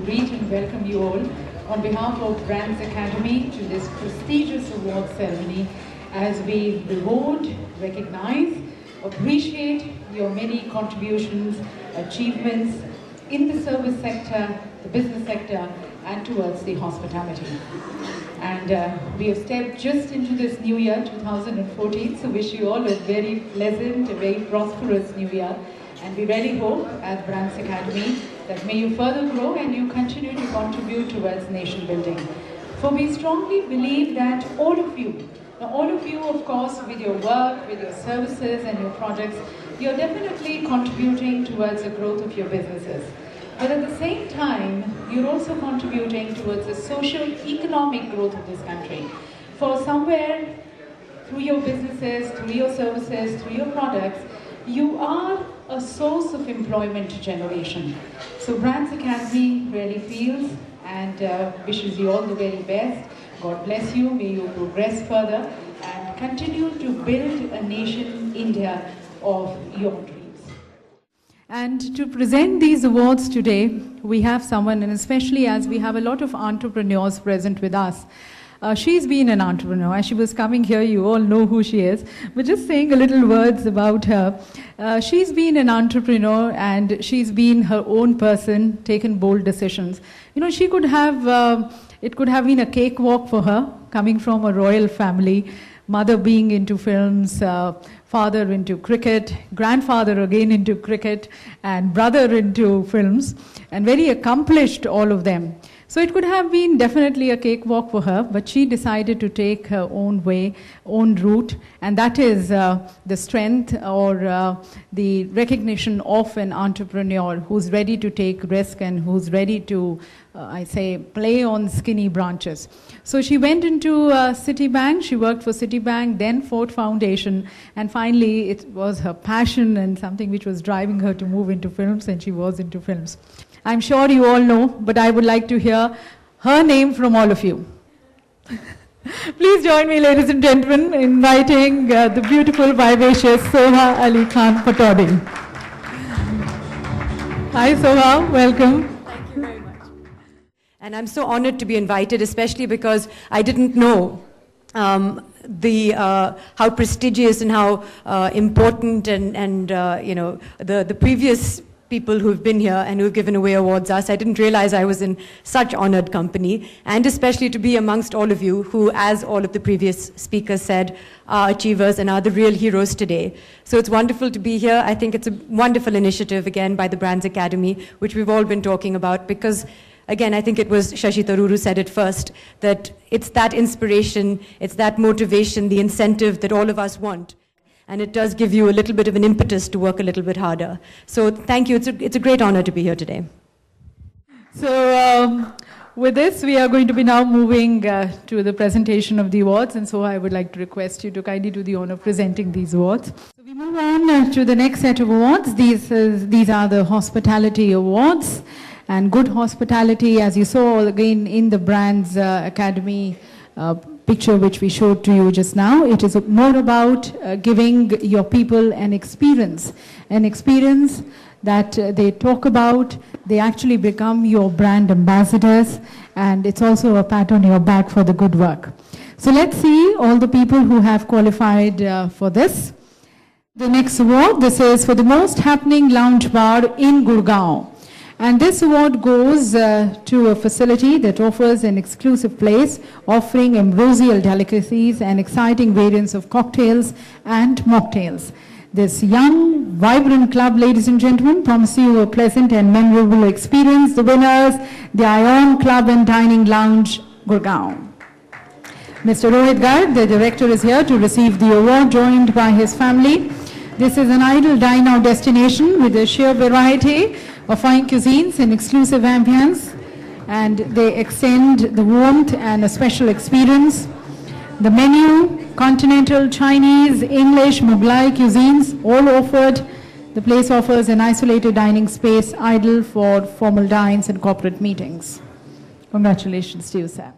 greet and welcome you all on behalf of Brands Academy to this prestigious award ceremony as we reward, recognize, appreciate your many contributions, achievements in the service sector, the business sector, and towards the hospitality. And we have stepped just into this new year, 2014, so wish you all a very pleasant, a very prosperous new year. And we really hope, as Brands Academy, that may you further grow and you continue to contribute towards nation building. For we strongly believe that all of you, of course, with your work, with your services and your projects, you're definitely contributing towards the growth of your businesses. But at the same time, you're also contributing towards the social, economic growth of this country. For somewhere, through your businesses, through your services, through your products, you are a source of employment generation. So Brands Academy really feels and wishes you all the very best. God bless you, may you progress further and continue to build a nation, India, of your dreams. And to present these awards today, we have someone, and especially as we have a lot of entrepreneurs present with us. She's been an entrepreneur. As she was coming here, you all know who she is. But just saying a little words about her. She's been an entrepreneur and she's been her own person, taken bold decisions. You know, she could have, it could have been a cakewalk for her, coming from a royal family, mother being into films, father into cricket, grandfather again into cricket, and brother into films, and very accomplished, all of them. So it could have been definitely a cakewalk for her, but she decided to take her own way, own route, and that is the strength or the recognition of an entrepreneur who's ready to take risk and who's ready to, I say, play on skinny branches. So she went into Citibank, she worked for Citibank, then Ford Foundation, and finally it was her passion and something which was driving her to move into films, and she was into films. I'm sure you all know, but I would like to hear her name from all of you. Please join me, ladies and gentlemen, in inviting the beautiful, vivacious Soha Ali Khan Patodi. Hi Soha, welcome. Thank you very much. And I'm so honored to be invited, especially because I didn't know how prestigious and how important and you know, the previous people who've been here and who've given away awards us. I didn't realize I was in such honored company, and especially to be amongst all of you who, as all of the previous speakers said, are achievers and are the real heroes today. So it's wonderful to be here. I think it's a wonderful initiative, again, by the Brands Academy, which we've all been talking about, because again, I think it was Shashi Tharoor who said it first, that it's that inspiration, it's that motivation, the incentive that all of us want. And it does give you a little bit of an impetus to work a little bit harder. So thank you. It's a great honor to be here today. So with this, we are going to be now moving to the presentation of the awards. And so I would like to request you to kindly do the honor of presenting these awards. So we move on to the next set of awards. These are the Hospitality Awards. And good hospitality, as you saw again in the Brands Academy picture which we showed to you just now, it is more about giving your people an experience that they talk about, they actually become your brand ambassadors, and it's also a pat on your back for the good work. So let's see all the people who have qualified for this. The next award, this is for the most happening lounge bar in Gurgaon. And this award goes to a facility that offers an exclusive place, offering ambrosial delicacies and exciting variants of cocktails and mocktails. This young, vibrant club, ladies and gentlemen, promise you a pleasant and memorable experience. The winners, the Ion Club and Dining Lounge, Gurgaon. Mr. Rohit Garg, the director, is here to receive the award, joined by his family. This is an ideal dine-out destination with a sheer variety of fine cuisines and exclusive ambience, and they extend the warmth and a special experience. The menu, continental, Chinese, English, Mughlai cuisines, all offered. The place offers an isolated dining space, ideal for formal dines and corporate meetings. Congratulations to you, sir.